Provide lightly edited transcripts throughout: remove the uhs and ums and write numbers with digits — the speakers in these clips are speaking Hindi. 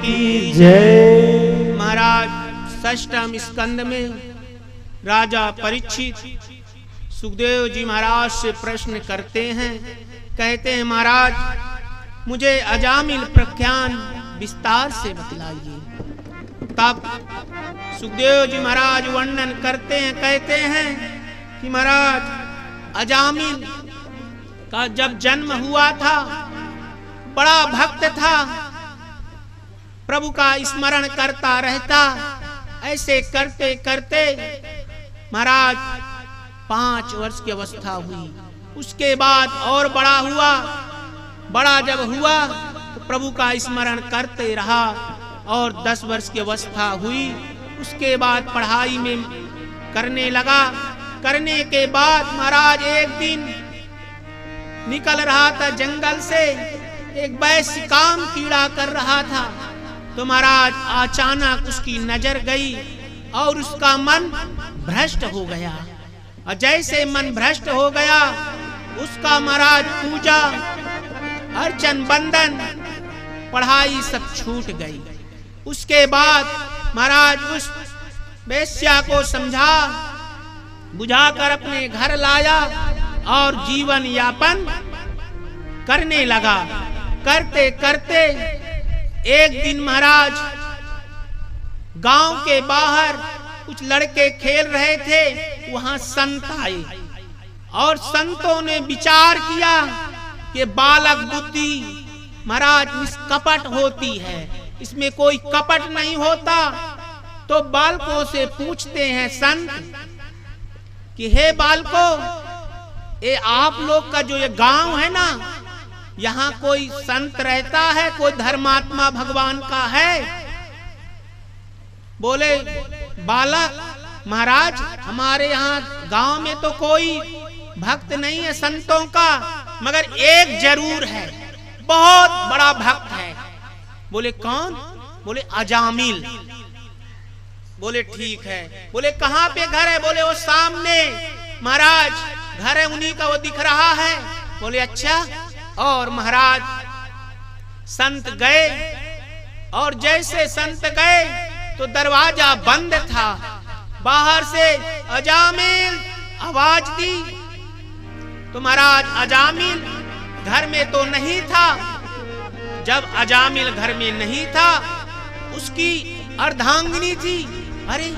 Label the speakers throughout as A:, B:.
A: की जय। महाराज षष्ठम स्कंद में राजा परीक्षित सुखदेव जी महाराज से प्रश्न करते हैं। कहते हैं महाराज मुझे अजामिल प्रख्यान विस्तार से बतलाइए। तब सुखदेव जी महाराज वर्णन करते हैं। कहते हैं कि महाराज अजामिल का जब जन्म हुआ था बड़ा भक्त था, प्रभु का स्मरण करता रहता। ऐसे करते करते महाराज 5 वर्ष की अवस्था हुई। उसके बाद और बड़ा हुआ। बड़ा जब हुआ तो प्रभु का स्मरण करते रहा और 10 वर्ष की अवस्था हुई। उसके बाद पढ़ाई में करने लगा। करने के बाद महाराज एक दिन निकल रहा था जंगल से, एक वैश्य काम कीड़ा कर रहा था। तो महाराज अचानक उसकी नजर गई और उसका मन भ्रष्ट हो गया। और जैसे मन भ्रष्ट हो गया उसका महाराज पूजा अर्चन बंधन पढ़ाई सब छूट गई। उसके बाद महाराज उस वेश्या को समझा बुझाकर अपने घर लाया और जीवन यापन करने लगा। करते करते एक दिन महाराज गांव के बाहर कुछ लड़के खेल रहे थे। वहां संत आए और संतों ने विचार किया कि बालक बुद्धि महाराज निष्कपट होती है, इसमें कोई कपट नहीं होता। तो बालकों से पूछते हैं संत कि हे बालकों, ये आप लोग का जो ये गांव है ना, यहाँ कोई संत रहता है, कोई धर्मात्मा भगवान का है? बोले बालक महाराज हमारे यहाँ गांव में तो कोई भक्त नहीं है संतों का, मगर एक जरूर है, बहुत बड़ा भक्त है। बोले कौन? बोले अजामिल। बोले ठीक है। बोले कहाँ पे घर है? बोले वो सामने महाराज घर है, उन्हीं का वो दिख रहा है। बोले अच्छा। और महाराज संत गए और जैसे संत गए तो दरवाजा बंद था। बाहर से अजामिल आवाज दी तो महाराज अजामिल घर में तो नहीं था। जब अजामिल घर में नहीं था उसकी अर्धांगिनी थी। अरे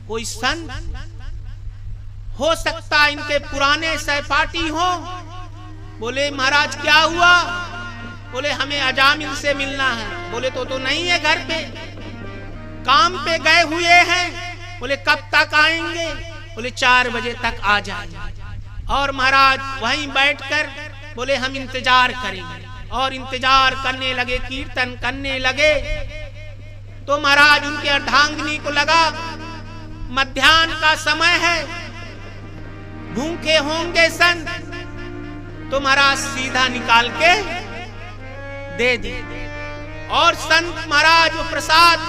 A: कोई संत हो सकता, इनके पुराने सहपाठी हो। बोले महाराज क्या हुआ? बोले हमें अजामिल से मिलना है। बोले तो नहीं है घर पे, काम पे गए हुए हैं। बोले कब तक आएंगे? बोले 4 बजे तक आ जाए। और महाराज वहीं बैठकर बोले हम इंतजार करेंगे। और इंतजार करने लगे, कीर्तन करने लगे। तो महाराज उनके अर्धांगिनी को लगा मध्याह्न का समय है, भूखे होंगे संत। तो महाराज सीधा निकाल के दे दी। और संत महाराज वो प्रसाद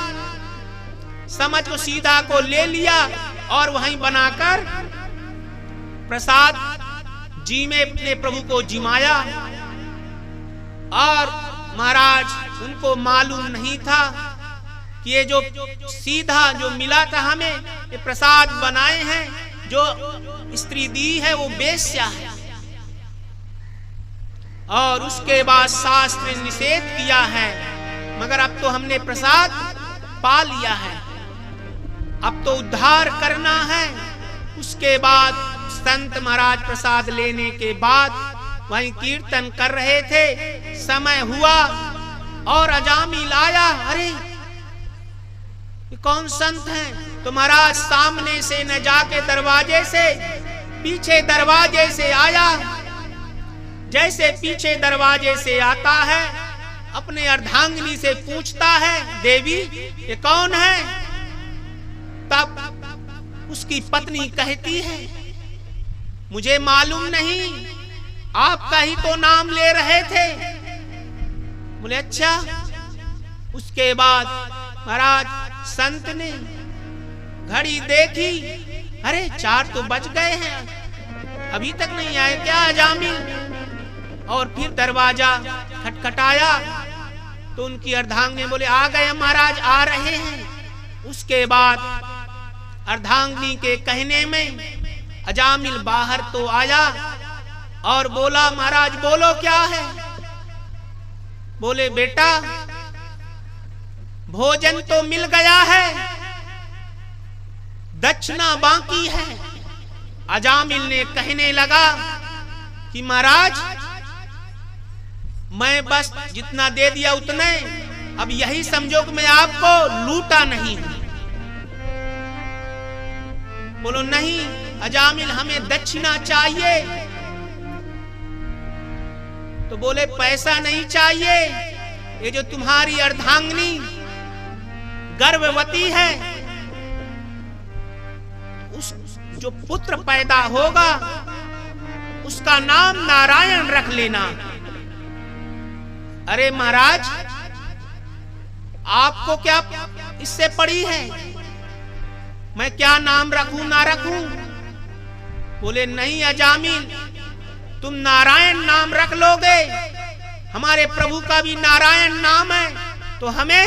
A: समझ को सीधा को ले लिया और वहीं बनाकर प्रसाद जी में अपने प्रभु को जिमाया। और महाराज उनको मालूम नहीं था कि ये जो सीधा जो मिला था हमें, ये प्रसाद बनाए हैं, जो स्त्री दी है वो वेश्या है। और उसके बाद शास्त्र ने निषेध किया है, मगर अब तो हमने प्रसाद पा लिया है, अब तो उद्धार करना है। उसके बाद संत महाराज प्रसाद लेने के बाद वहीं कीर्तन कर रहे थे। समय हुआ और अजामिल आया। अरे ये कौन संत हैं? तो महाराज सामने से न जाके दरवाजे से, पीछे दरवाजे से आया। जैसे पीछे दरवाजे से आता है अपने अर्धांगिनी से पूछता है देवी ये कौन है? तब उसकी पत्नी कहती है मुझे मालूम नहीं, आपका ही तो नाम ले रहे थे। बोले अच्छा। उसके बाद महाराज संत ने घड़ी देखी, अरे 4 तो बज गए हैं, अभी तक नहीं आए क्या अजामिल? और फिर दरवाजा खटखटाया तो उनकी अर्धांगिनी बोले आ गए महाराज, आ रहे हैं। उसके बाद अर्धांगिनी के कहने में अजामिल बाहर तो आया और बोला महाराज बोलो क्या है। बोले बेटा भोजन तो मिल गया है, दक्षिणा बाकी है। अजामिल ने कहने लगा कि महाराज मैं बस जितना दे दिया उतने, अब यही समझो कि मैं आपको लूटा नहीं हूं। बोलो नहीं अजामिल हमें दक्षिणा चाहिए। तो बोले पैसा नहीं चाहिए, ये जो तुम्हारी अर्धांगिनी गर्भवती है, उस जो पुत्र पैदा होगा उसका नाम नारायण रख लेना। अरे महाराज आपको क्या इससे पड़ी है, मैं क्या नाम रखूं ना रखूं। बोले नहीं अजामिल तुम नारायण नाम रख लोगे, हमारे प्रभु का भी नारायण नाम है, तो हमें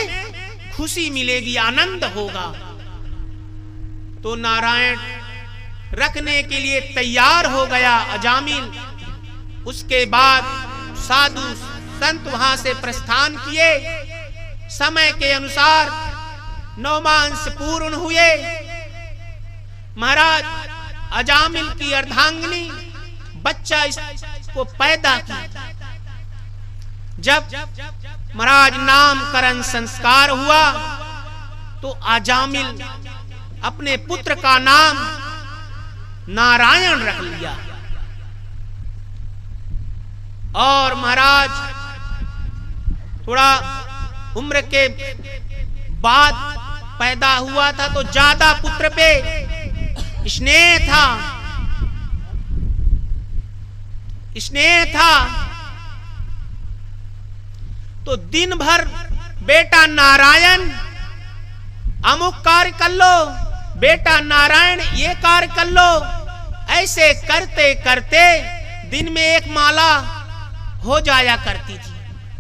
A: खुशी मिलेगी, आनंद होगा। तो नारायण रखने के लिए तैयार हो गया अजामिल। उसके बाद साधु संत वहां से प्रस्थान किए। समय के अनुसार 9 मास पूर्ण हुए। महाराज अजामिल की अर्धांगिनी बच्चा इसको पैदा किया। जब महाराज नामकरण संस्कार हुआ तो अजामिल अपने पुत्र का नाम नारायण रख लिया। और महाराज थोड़ा उम्र के बाद पैदा हुआ था तो ज्यादा पुत्र पे स्नेह था, तो दिन भर बेटा नारायण अमुक कार्य कर लो, बेटा नारायण ये कार्य कर लो। ऐसे करते करते दिन में एक माला हो जाया करती थी।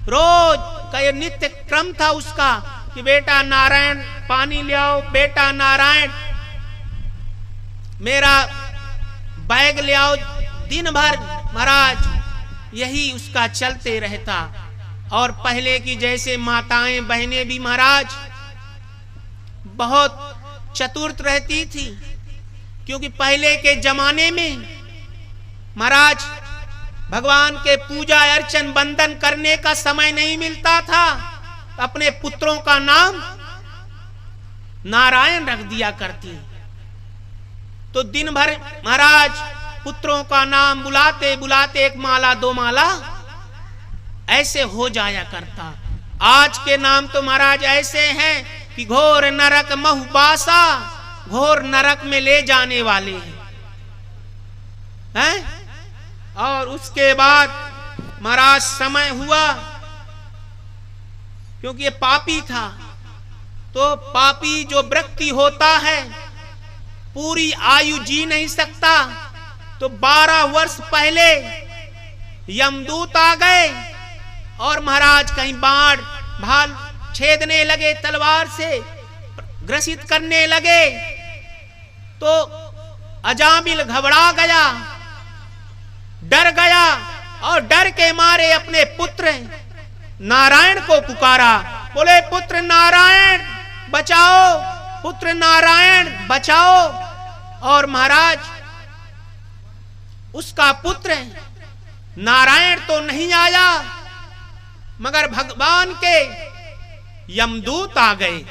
A: रोज का ये नित्य क्रम था उसका कि बेटा नारायण पानी ले आओ, बेटा नारायण मेरा बैग ले आओ। दिन भर महाराज यही उसका चलते रहता। और पहले की जैसे माताएं बहनें भी महाराज बहुत चतुर रहती थी, क्योंकि पहले के जमाने में महाराज भगवान के पूजा अर्चन बंदन करने का समय नहीं मिलता था, तो अपने पुत्रों का नाम नारायण रख दिया करती। तो दिन भर महाराज पुत्रों का नाम बुलाते बुलाते एक माला 2 माला ऐसे हो जाया करता। आज के नाम तो महाराज ऐसे हैं कि घोर नरक महुबासा, घोर नरक में ले जाने वाले हैं। और उसके बाद महाराज समय हुआ, क्योंकि ये पापी था, तो पापी जो व्यक्ति होता है पूरी आयु जी नहीं सकता। तो 12 वर्ष पहले यमदूत आ गए और महाराज कहीं बाढ़ भाल छेदने लगे, तलवार से ग्रसित करने लगे। तो अजामिल घबरा गया, डर गया और डर के मारे अपने पुत्र नारायण को पुकारा। बोले पुत्र नारायण बचाओ, पुत्र नारायण बचाओ। और महाराज उसका पुत्र नारायण तो नहीं आया, मगर भगवान के यमदूत आ गए।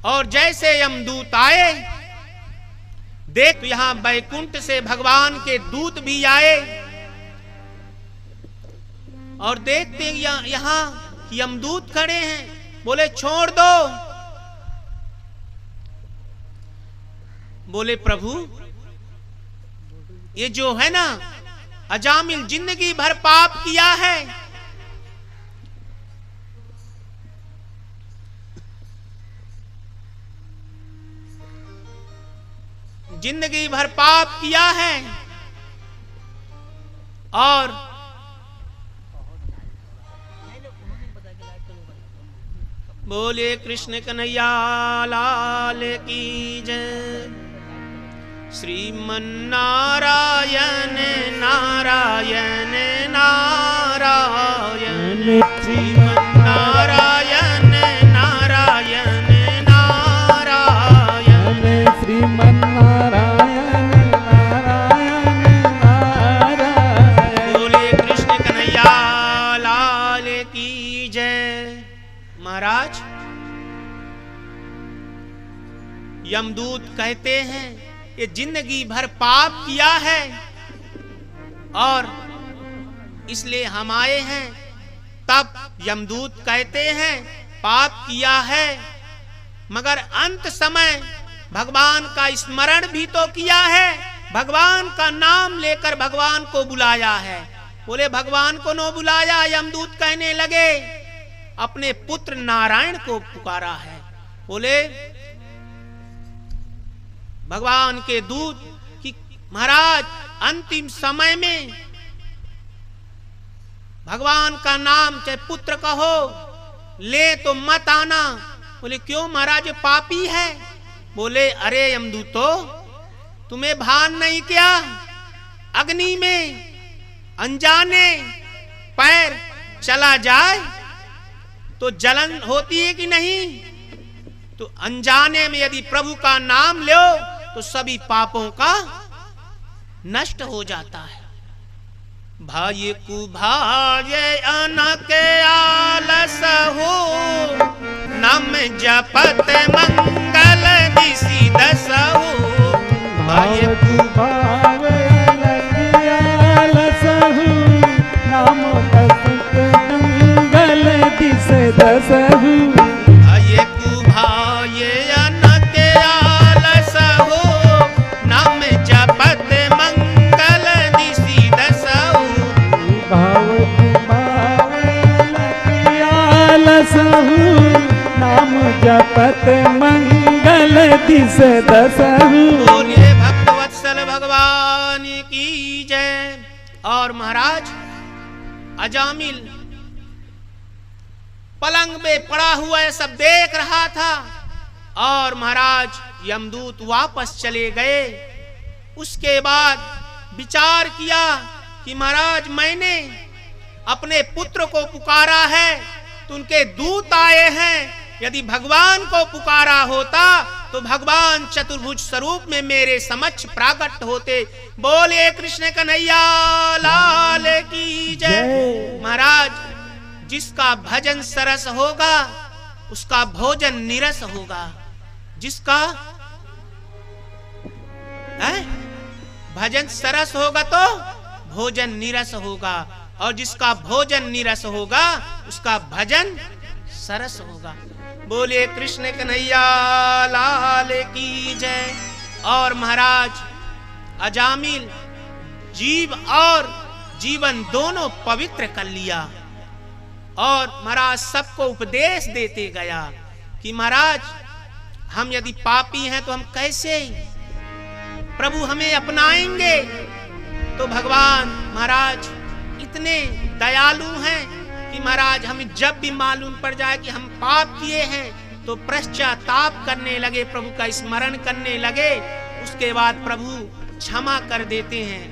A: और जैसे यमदूत आए, देख यहां बैकुंठ से भगवान के दूत भी आए और देखते यहां यमदूत खड़े हैं। बोले छोड़ दो। बोले प्रभु ये जो है ना अजामिल जिंदगी भर पाप किया है, जिंदगी भर पाप किया है और बोले कृष्ण कन्हैया लाल की जय। श्रीमन्नारायण नारायण नारायण, श्रीमन्नारायण नारायण नारायण,
B: श्रीमन्नारायण नारायण नारायण।
A: बोले कृष्ण कन्हैया लाल की जय। महाराज, यमदूत कहते हैं ये जिंदगी भर पाप किया है और इसलिए हम आए हैं। तब यमदूत कहते हैं पाप किया है मगर अंत समय भगवान का स्मरण भी तो किया है, भगवान का नाम लेकर भगवान को बुलाया है। बोले भगवान को न बुलाया, यमदूत कहने लगे अपने पुत्र नारायण को पुकारा है। बोले भगवान के दूत कि महाराज अंतिम समय में भगवान का नाम चाहे पुत्र कहो ले तो मत आना। बोले क्यों महाराज पापी है? बोले अरे यमदूतो तुम्हें भान नहीं क्या, अग्नि में अनजाने पैर चला जाए तो जलन होती है कि नहीं? तो अनजाने में यदि प्रभु का नाम लो तो सभी पापों का नष्ट हो जाता है। भाई कुभाय अनके आलस हो, नाम जपत मंगल दिशि दस हो। भाई
B: कुभाय अनके आलस हो, नाम जपत मंगल दिशि दस हो।
A: भाई कुभाय अनके आलस हो, नाम जपत मंगल दिशि दस हो।
B: भाव कुभाय अनके आलस हो, नाम जपत मंगल दिशि दस हो।
A: बोलिए भक्तवत्सल भगवान की जय। और महाराज अजामिल पलंग में पड़ा हुआ सब देख रहा था और महाराज यमदूत वापस चले गए। उसके बाद विचार किया कि महाराज मैंने अपने पुत्र को पुकारा है तो उनके दूत आए हैं, यदि भगवान को पुकारा होता तो भगवान चतुर्भुज स्वरूप में मेरे समक्ष प्राकट होते। बोले कृष्ण कन्हैया लाल की जय। महाराज जिसका भजन सरस होगा उसका भोजन निरस होगा, जिसका भजन सरस होगा तो भोजन निरस होगा, और जिसका भोजन निरस होगा उसका भजन सरस होगा। बोले कृष्ण कन्हैया लाल की जय। और महाराज अजामिल जीव और जीवन दोनों पवित्र कर लिया और महाराज सबको उपदेश देते गया कि महाराज हम यदि पापी हैं तो हम कैसे प्रभु हमें अपनाएंगे? तो भगवान महाराज इतने दयालु हैं कि महाराज हमें जब भी मालूम पड़ जाए कि हम पाप किए हैं तो पश्चाताप करने लगे, प्रभु का स्मरण करने लगे, उसके बाद प्रभु क्षमा कर देते हैं।